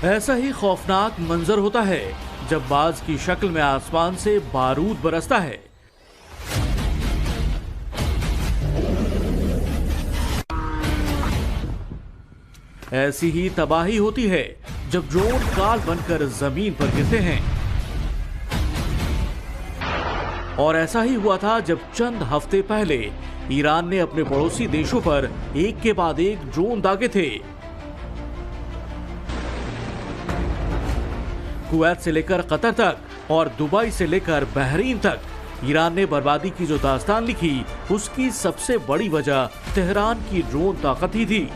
ऐसा ही खौफनाक मंजर होता है जब बाज की शक्ल में आसमान से बारूद बरसता है। ऐसी ही तबाही होती है जब ड्रोन काल बनकर जमीन पर गिरते हैं। और ऐसा ही हुआ था जब चंद हफ्ते पहले ईरान ने अपने पड़ोसी देशों पर एक के बाद एक ड्रोन दागे थे। कुवैत से लेकर कतर तक और दुबई से लेकर बहरीन तक ईरान ने बर्बादी की जो दास्तान लिखी, उसकी सबसे बड़ी वजह तेहरान की ड्रोन ताकत ही थी।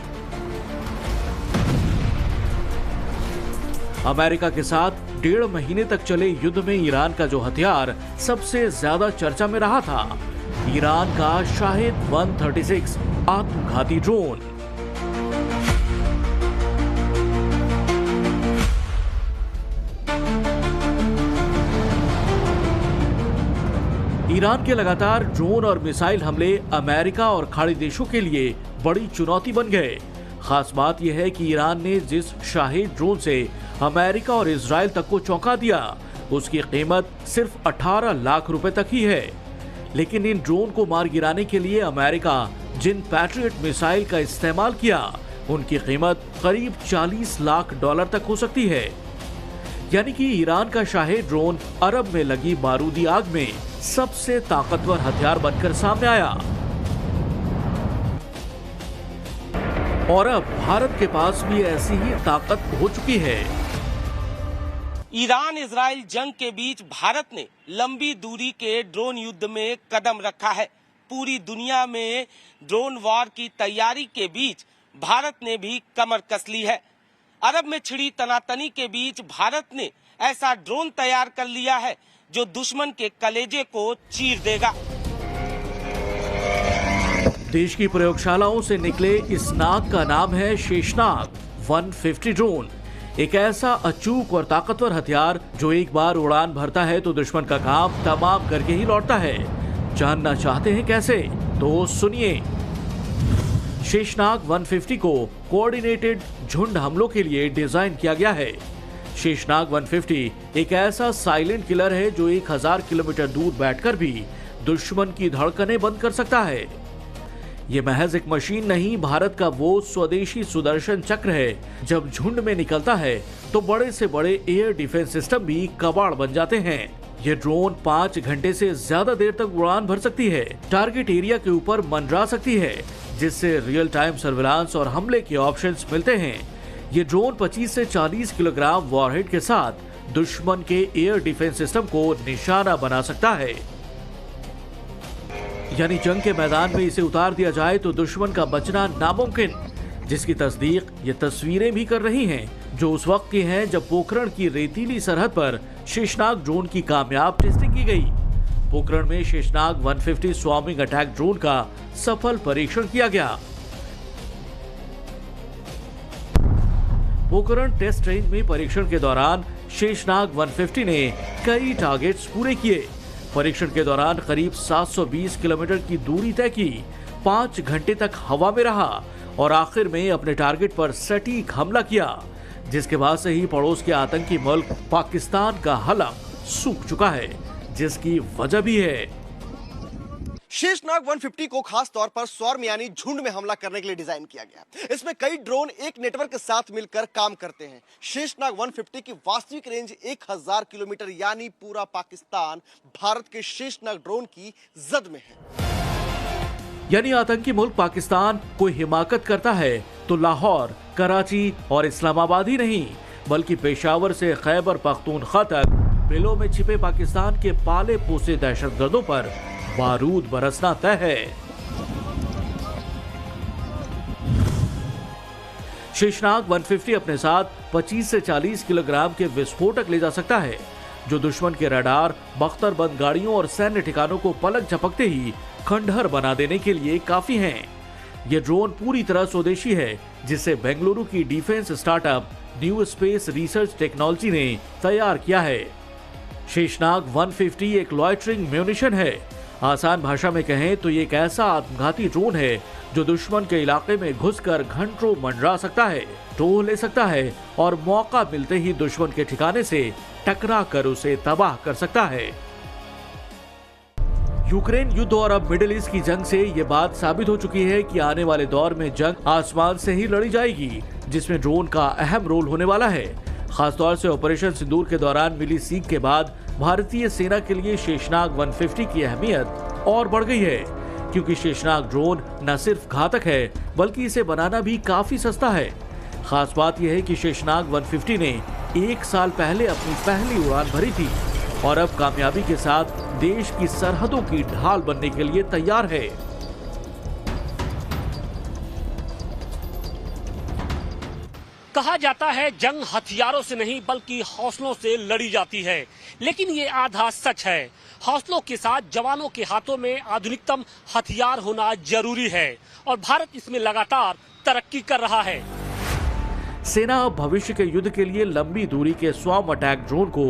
अमेरिका के साथ 1.5 महीने तक चले युद्ध में ईरान का जो हथियार सबसे ज्यादा चर्चा में रहा था, ईरान का शाहिद 136 आत्मघाती ड्रोन। ईरान के लगातार ड्रोन और मिसाइल हमले अमेरिका और खाड़ी देशों के लिए बड़ी चुनौती बन गए। खास बात यह है कि ईरान ने जिस शाहिद ड्रोन से अमेरिका और इजराइल तक को चौंका दिया, उसकी कीमत सिर्फ 18 लाख रुपए तक ही है। लेकिन इन ड्रोन को मार गिराने के लिए अमेरिका जिन पैट्रियट मिसाइल का इस्तेमाल किया, उनकी कीमत करीब 40 लाख डॉलर तक हो सकती है। यानी कि ईरान का शाहिद ड्रोन अरब में लगी बारूदी आग में सबसे ताकतवर हथियार बनकर सामने आया। और अब भारत के पास भी ऐसी ही ताकत हो चुकी है। ईरान इजराइल जंग के बीच भारत ने लंबी दूरी के ड्रोन युद्ध में कदम रखा है। पूरी दुनिया में ड्रोन वॉर की तैयारी के बीच भारत ने भी कमर कस ली है। अरब में छिड़ी तनातनी के बीच भारत ने ऐसा ड्रोन तैयार कर लिया है जो दुश्मन के कलेजे को चीर देगा। देश की प्रयोगशालाओं से निकले इस नाग का नाम है शेषनाग 150 ड्रोन। एक ऐसा अचूक और ताकतवर हथियार जो एक बार उड़ान भरता है तो दुश्मन का काम तमाम करके ही लौटता है। जानना चाहते हैं कैसे? तो सुनिए। शेषनाग 150 को कोऑर्डिनेटेड झुंड हमलों के लिए डिजाइन किया गया है। शेषनाग 150 एक ऐसा साइलेंट किलर है जो 1000 किलोमीटर दूर बैठकर भी दुश्मन की धड़कनें बंद कर सकता है। ये महज एक मशीन नहीं, भारत का वो स्वदेशी सुदर्शन चक्र है। जब झुंड में निकलता है तो बड़े से बड़े एयर डिफेंस सिस्टम भी कबाड़ बन जाते हैं। ये ड्रोन 5 घंटे से ज्यादा देर तक उड़ान भर सकती है, टारगेट एरिया के ऊपर मंडरा सकती है, जिससे रियल टाइम सर्विलांस और हमले के ऑप्शंस मिलते हैं। ये ड्रोन 25 से 40 किलोग्राम वॉरहेड के साथ दुश्मन के एयर डिफेंस सिस्टम को निशाना बना सकता है। यानी जंग के मैदान में इसे उतार दिया जाए तो दुश्मन का बचना नामुमकिन, जिसकी तस्दीक ये तस्वीरें भी कर रही हैं जो उस वक्त की हैं जब पोखरण की रेतीली सरहद पर शेषनाग ड्रोन की कामयाब टेस्टिंग की गई। पोखरण में शेषनाग 150 स्वार्मिंग अटैक ड्रोन का सफल परीक्षण किया गया। पोखरण टेस्ट रेंज में परीक्षण के दौरान शेषनाग 150 ने कई टारगेट्स पूरे किए। परीक्षण के दौरान करीब 720 किलोमीटर की दूरी तय की, 5 घंटे तक हवा में रहा और आखिर में अपने टारगेट पर सटीक हमला किया, जिसके बाद से ही पड़ोस के आतंकी मुल्क पाकिस्तान का हलक सूख चुका है, जिसकी वजह भी है। शेषनाग 150 को खास तौर पर स्वार्म यानी झुंड में हमला करने के लिए डिजाइन किया गया। इसमें कई ड्रोन एक नेटवर्क के साथ मिलकर काम करते हैं। शेषनाग 150 की वास्तविक रेंज 1000 किलोमीटर यानी पूरा पाकिस्तान भारत के शेषनाग ड्रोन की जद में है। यानी आतंकी मुल्क पाकिस्तान कोई हिमाकत करता है तो लाहौर, कराची और इस्लामाबाद ही नहीं, बल्कि पेशावर से खैबर पख्तूनख्वा तक बिलों में छिपे पाकिस्तान के पाले पोसे दहशतगर्दों पर बारूद बरसना तय है। शेषनाग 150 अपने साथ 25 से 40 किलोग्राम के विस्फोटक ले जा सकता है, जो दुश्मन के रडार, बख्तरबंद गाड़ियों और सैन्य ठिकानों को पलक झपकते ही खंडहर बना देने के लिए काफी हैं। यह ड्रोन पूरी तरह स्वदेशी है, जिसे बेंगलुरु की defence startup new space research technology ने तैयार किया है। शेषनाग 150 एक लॉयटरिंग म्यूनिशन है। आसान भाषा में कहें तो ये एक ऐसा आत्मघाती ड्रोन है जो दुश्मन के इलाके में घुसकर घंटों मंडरा सकता है, टोह ले सकता है और मौका मिलते ही दुश्मन के ठिकाने से टकरा कर उसे तबाह कर सकता है। यूक्रेन युद्ध और अब मिडिल ईस्ट की जंग से ये बात साबित हो चुकी है कि आने वाले दौर में जंग आसमान से ही लड़ी जाएगी, जिसमें ड्रोन का अहम रोल होने वाला है। खासतौर से ऑपरेशन सिंदूर के दौरान मिली सीख के बाद भारतीय सेना के लिए शेषनाग 150 की अहमियत और बढ़ गई है, क्योंकि शेषनाग ड्रोन न सिर्फ घातक है बल्कि इसे बनाना भी काफी सस्ता है। खास बात यह है कि शेषनाग 150 ने 1 साल पहले अपनी पहली उड़ान भरी थी और अब कामयाबी के साथ देश की सरहदों की ढाल बनने के लिए तैयार है। कहा जाता है जंग हथियारों से नहीं बल्कि हौसलों से लड़ी जाती है, लेकिन ये आधा सच है। हौसलों के साथ जवानों के हाथों में आधुनिकतम हथियार होना जरूरी है और भारत इसमें लगातार तरक्की कर रहा है। सेना अब भविष्य के युद्ध के लिए लंबी दूरी के स्वॉर्म अटैक ड्रोन को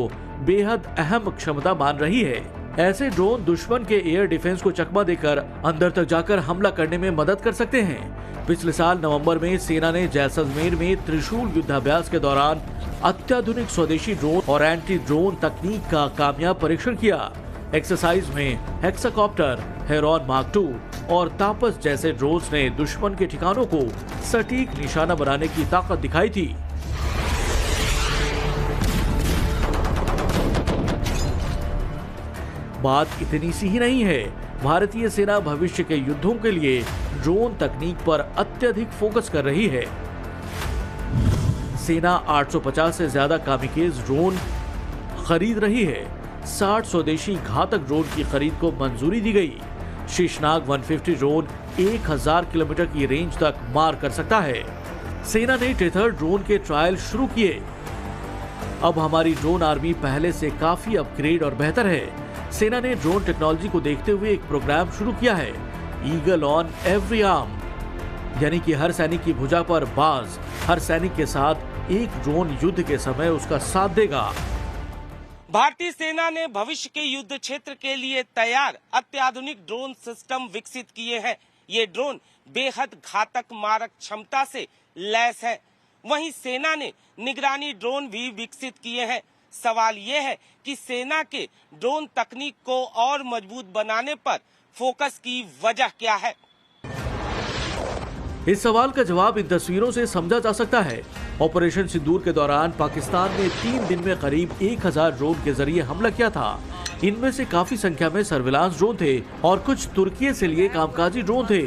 बेहद अहम क्षमता मान रही है। ऐसे ड्रोन दुश्मन के एयर डिफेंस को चकमा देकर अंदर तक जाकर हमला करने में मदद कर सकते हैं। पिछले साल नवंबर में सेना ने जैसलमेर में त्रिशूल युद्धाभ्यास के दौरान अत्याधुनिक स्वदेशी ड्रोन और एंटी ड्रोन तकनीक का कामयाब परीक्षण किया। एक्सरसाइज में हेक्साकॉप्टर, हेरॉन मार्क 2 और तापस जैसे ड्रोन्स ने दुश्मन के ठिकानों को सटीक निशाना बनाने की ताकत दिखाई थी। बात इतनी सी ही नहीं है। भारतीय सेना भविष्य के युद्धों के लिए ड्रोन तकनीक पर अत्यधिक फोकस कर रही है। सेना 850 से ज्यादा कामिकेज ड्रोन खरीद रही है। 60 स्वदेशी घातक ड्रोन की खरीद को मंजूरी दी गई। शेषनाग 150 ड्रोन 1000 किलोमीटर की रेंज तक मार कर सकता है। सेना ने टेथर ड्रोन के ट्रायल शुरू किए। अब हमारी ड्रोन आर्मी पहले से काफी अपग्रेड और बेहतर है। सेना ने ड्रोन टेक्नोलॉजी को देखते हुए एक प्रोग्राम शुरू किया है, ईगल ऑन एवरी आर्म, यानी कि हर सैनिक की भुजा पर बाज। हर सैनिक के साथ एक ड्रोन युद्ध के समय उसका साथ देगा। भारतीय सेना ने भविष्य के युद्ध क्षेत्र के लिए तैयार अत्याधुनिक ड्रोन सिस्टम विकसित किए हैं। ये ड्रोन बेहद घातक मारक क्षमता से लैस है। वहीं सेना ने निगरानी ड्रोन भी विकसित किए हैं। सवाल ये है कि सेना के ड्रोन तकनीक को और मजबूत बनाने पर फोकस की वजह क्या है? इस सवाल का जवाब इन तस्वीरों से समझा जा सकता है। ऑपरेशन सिंदूर के दौरान पाकिस्तान ने 3 दिन में करीब 1000 ड्रोन के जरिए हमला किया था। इनमें से काफी संख्या में सर्विलांस ड्रोन थे और कुछ तुर्की से लिए कामकाजी ड्रोन थे।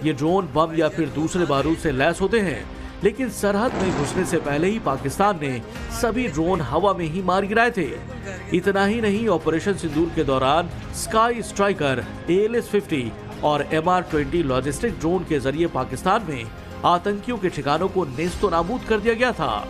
ये ड्रोन बम या फिर दूसरे बारूद से लैस होते हैं, लेकिन सरहद में घुसने से पहले ही पाकिस्तान ने सभी ड्रोन हवा में ही मार गिराए थे। इतना ही नहीं, ऑपरेशन सिंदूर के दौरान स्काई स्ट्राइकर, ALS-50 और MR-20 लॉजिस्टिक ड्रोन के जरिए पाकिस्तान में आतंकियों के ठिकानों को नेस्तो नाबूद कर दिया गया था।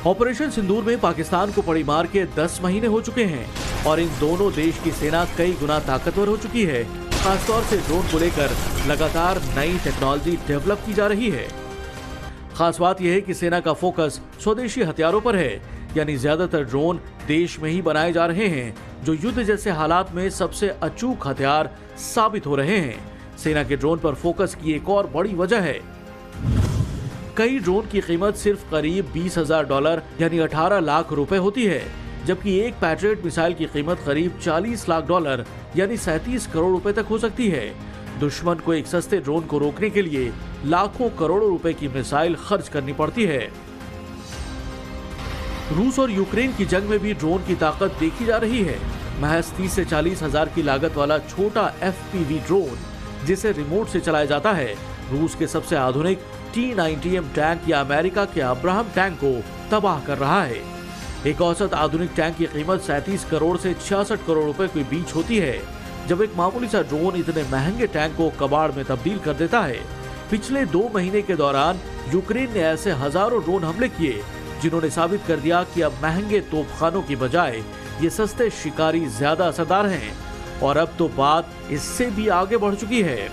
ऑपरेशन सिंदूर में पाकिस्तान को पड़ी मार के 10 महीने हो चुके हैं और इन दोनों देश की सेना कई गुना ताकतवर हो चुकी है। खासतौर से ड्रोन को लेकर लगातार नई टेक्नोलॉजी डेवलप की जा रही है। खास बात यह है कि सेना का फोकस स्वदेशी हथियारों पर है, यानी ज्यादातर ड्रोन देश में ही बनाए जा रहे हैं, जो युद्ध जैसे हालात में सबसे अचूक हथियार साबित हो रहे हैं। सेना के ड्रोन पर फोकस की एक और बड़ी वजह है, कई ड्रोन की कीमत सिर्फ करीब $20,000 यानी 18 लाख रुपए होती है, जबकि एक पैट्रियट मिसाइल की कीमत करीब $40 लाख यानी 37 करोड़ रुपए तक हो सकती है। दुश्मन को एक सस्ते ड्रोन को रोकने के लिए लाखों करोड़ों रुपए की मिसाइल खर्च करनी पड़ती है। रूस और यूक्रेन की जंग में भी ड्रोन की ताकत देखी जा रही है। महज 30 से 40 हजार की लागत वाला छोटा FPV ड्रोन, जिसे रिमोट से चलाया जाता है, रूस के सबसे आधुनिक T-90M टैंक या अमेरिका के अब्राहम टैंक को तबाह कर रहा है। एक औसत आधुनिक टैंक की कीमत 37 करोड़ से 66 करोड़ रुपए के बीच होती है, जब एक मामूली सा ड्रोन इतने महंगे टैंक को कबाड़ में तब्दील कर देता है। पिछले 2 महीने के दौरान यूक्रेन ने ऐसे हजारों ड्रोन हमले किए, जिन्होंने साबित कर दिया कि अब महंगे तोपखानों की बजाय ये सस्ते शिकारी ज्यादा असरदार हैं और अब तो बात इससे भी आगे बढ़ चुकी है।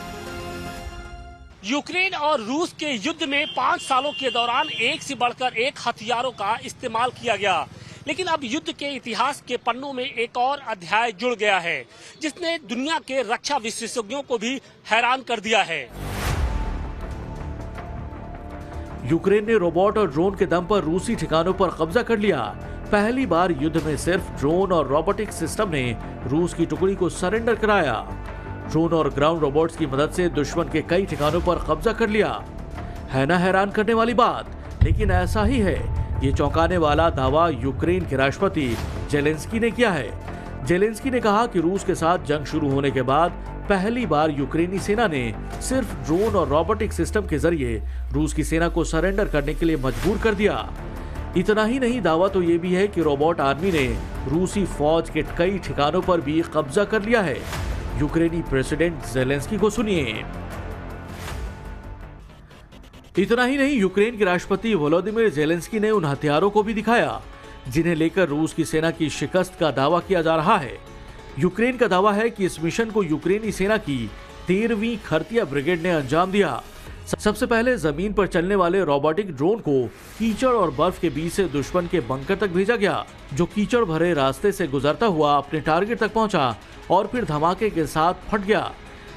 यूक्रेन और रूस के युद्ध में 5 सालों के दौरान एक से बढ़कर एक हथियारों का इस्तेमाल किया गया, लेकिन अब युद्ध के इतिहास के पन्नों में एक और अध्याय जुड़ गया है, जिसने दुनिया के रक्षा विशेषज्ञों को भी हैरान कर दिया है। यूक्रेन ने रोबोट और ड्रोन के दम पर रूसी ठिकानों पर कब्जा कर लिया। पहली बार युद्ध में सिर्फ ड्रोन और रोबोटिक सिस्टम ने रूस की टुकड़ी को सरेंडर कराया। ड्रोन और ग्राउंड रोबोट्स की मदद से दुश्मन के कई ठिकानों पर कब्जा कर लिया। है ना हैरान करने वाली बात, लेकिन ऐसा ही है। ये चौंकाने वाला दावा यूक्रेन के राष्ट्रपति जेलेंस्की ने किया है। जेलेंस्की ने कहा कि रूस के साथ जंग शुरू होने के बाद पहली बार यूक्रेनी सेना ने सिर्फ ड्रोन और रोबोटिक सिस्टम के जरिए रूस की सेना को सरेंडर करने के लिए मजबूर कर दिया। इतना ही नहीं, दावा तो ये भी है कि रोबोट आर्मी ने रूसी फौज के कई ठिकानों पर भी कब्जा कर लिया है। यूक्रेनी प्रेसिडेंट जेलेंस्की को सुनिए। इतना ही नहीं, यूक्रेन के राष्ट्रपति वोलोदिमीर जेलेंस्की ने उन हथियारों को भी दिखाया जिन्हें लेकर रूस की सेना की शिकस्त का दावा किया जा रहा है। यूक्रेन का दावा है कि इस मिशन को यूक्रेनी सेना की 13वीं खरतिया ब्रिगेड ने अंजाम दिया। सबसे पहले जमीन पर चलने वाले रोबोटिक ड्रोन को कीचड़ और बर्फ के बीच से दुश्मन के बंकर तक भेजा गया, जो कीचड़ भरे रास्ते से गुजरता हुआ अपने टारगेट तक पहुंचा और फिर धमाके के साथ फट गया।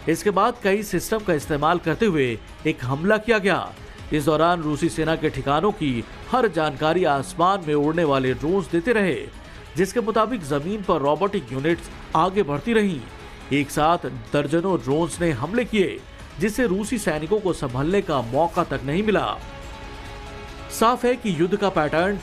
इसके बाद कई सिस्टम का इस्तेमाल करते हुए एक हमला किया गया। इस दौरान रूसी सेना के ठिकानों की हर जानकारी आसमान में उड़ने वाले ड्रोन्स देते रहे, जिसके मुताबिक जमीन पर रोबोटिक यूनिट्स आगे बढ़ती रहीं। एक साथ दर्जनों ड्रोन्स ने हमले किए, जिससे रूसी सैनिकों को संभलने का मौका तक नहीं मिला। साफ है कि युद्ध का पैटर्न